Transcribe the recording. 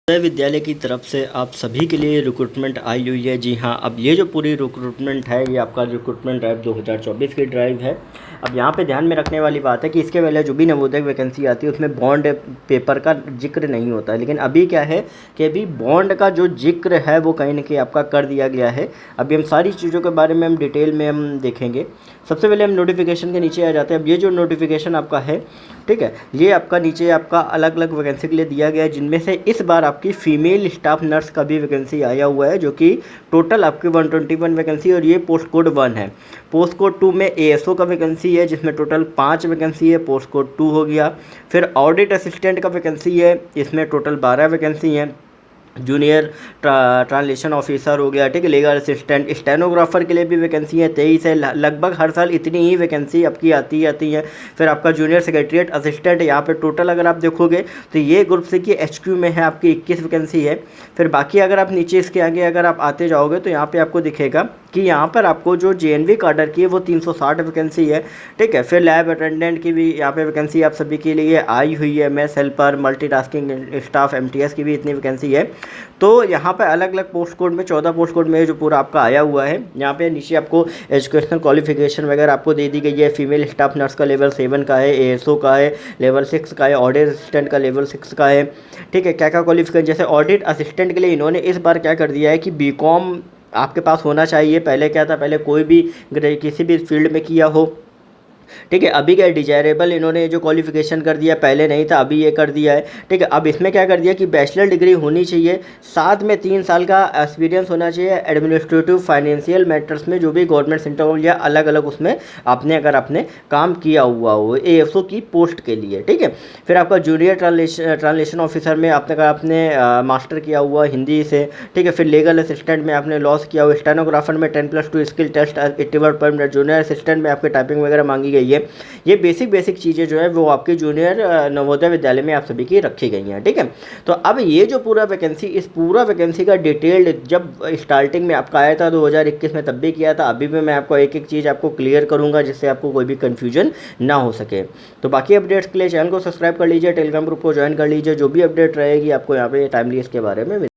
नवोदय विद्यालय की तरफ से आप सभी के लिए रिक्रूटमेंट आई हुई है। जी हाँ, अब ये जो पूरी रिक्रूटमेंट है ये आपका रिक्रूटमेंट ड्राइव 2024 की ड्राइव है। अब यहाँ पे ध्यान में रखने वाली बात है कि इसके पहले जो भी नवोदय वैकेंसी आती है उसमें बॉन्ड पेपर का जिक्र नहीं होता है, लेकिन अभी क्या है कि अभी बॉन्ड का जो जिक्र है वो कहीं ना कहीं आपका कर दिया गया है। अभी हम सारी चीज़ों के बारे में हम डिटेल में हम देखेंगे। सबसे पहले हम नोटिफिकेशन के नीचे आ जाते हैं। अब ये जो नोटिफिकेशन आपका है, ठीक है, ये आपका नीचे आपका अलग अलग वैकेंसी के लिए दिया गया है, जिनमें से इस बार आपकी फ़ीमेल स्टाफ नर्स का भी वैकेंसी आया हुआ है, जो कि टोटल आपकी 121 वैकेंसी और ये पोस्ट कोड 1 है। पोस्ट कोड 2 में एएसओ का वैकेंसी है, जिसमें टोटल 5 वैकेंसी है, पोस्ट कोड 2 हो गया। फिर ऑडिट असिस्टेंट का वैकेंसी है, इसमें टोटल 12 वैकेंसी हैं। जूनियर ट्रांसलेशन ऑफिसर हो गया, ठीक है, लीगल असिस्टेंट, स्टेनोग्राफर के लिए भी वैकेंसी है 23 है। लगभग हर साल इतनी ही वैकेंसी आपकी आती है। फिर आपका जूनियर सेक्रेटरीट असिस्टेंट, यहाँ पे टोटल अगर आप देखोगे तो ये ग्रुप सी की एचक्यू में है आपकी 21 वैकेंसी है। फिर बाकी अगर आप नीचे इसके आगे अगर आप आते जाओगे तो यहाँ पे आपको दिखेगा कि यहाँ पर आपको जो जेएनवी काडर की है वो 360 वैकेंसी है, ठीक है। फिर लैब अटेंडेंट की भी यहाँ पे वैकेंसी आप सभी के लिए आई हुई है। Mess helper, multitasking staff, MTS की भी इतनी वैकेंसी है। तो यहाँ पे अलग अलग पोस्ट कोड में 14 पोस्ट कोड में जो पूरा आपका आया हुआ है। यहाँ पे नीचे आपको एजुकेशनल क्वालिफिकेशन वगैरह आपको दे दी गई है। फीमेल स्टाफ नर्स का लेवल 7 का है, एएसओ का है लेवल 6 का है, ऑडिट असिस्टेंट का लेवल 6 का है, ठीक है। क्या क्या क्वालिफिकेशन, जैसे ऑडिट असिस्टेंट के लिए इन्होंने इस बार क्या कर दिया है कि बीकॉम आपके पास होना चाहिए। पहले क्या था, पहले कोई भी किसी भी फील्ड में किया हो, ठीक है। अभी क्या डिजायरेबल इन्होंने जो क्वालिफिकेशन कर दिया, पहले नहीं था अभी ये कर दिया है, ठीक है। अब इसमें क्या कर दिया कि बैचलर डिग्री होनी चाहिए, साथ में 3 साल का एक्सपीरियंस होना चाहिए एडमिनिस्ट्रेटिव फाइनेंशियल मैटर्स में, जो भी गवर्नमेंट सेंटर हो या अलग अलग उसमें आपने अगर आपने काम किया हुआ हो एएसओ की पोस्ट के लिए, ठीक है। फिर आपका जूनियर ट्रांसलेशन ऑफिसर में आपने मास्टर किया हुआ हिंदी से, ठीक है। फिर लीगल असिस्टेंट में आपने लॉस किया हुआ, स्टेनोग्राफर में 10+2 स्किल टेस्ट 80 वर्ड पर मिनट, जूनियर असिस्टेंट में आपके टाइपिंग वगैरह मांगी गई है। ये बेसिक चीज़ें जो है वो आपके जूनियर नवोदय विद्यालय में आप सभी की रखी गई हैं, ठीक है। तो अब ये जो पूरा वैकेंसी, इस पूरा वैकेंसी का डिटेल्ड जब स्टार्टिंग में आपका आया था 2021 में तब भी किया था, अभी भी मैं आपको एक एक चीज़ आपको क्लियर करूंगा जिससे आपको कोई भी कन्फ्यूजन ना हो सके। तो बाकी अपडेट्स के लिए चैनल को सब्सक्राइब कर लीजिए, टेलीग्राम ग्रुप को ज्वाइन कर लीजिए, जो भी अपडेट रहेगी आपको यहाँ पे टाइमली इसके बारे में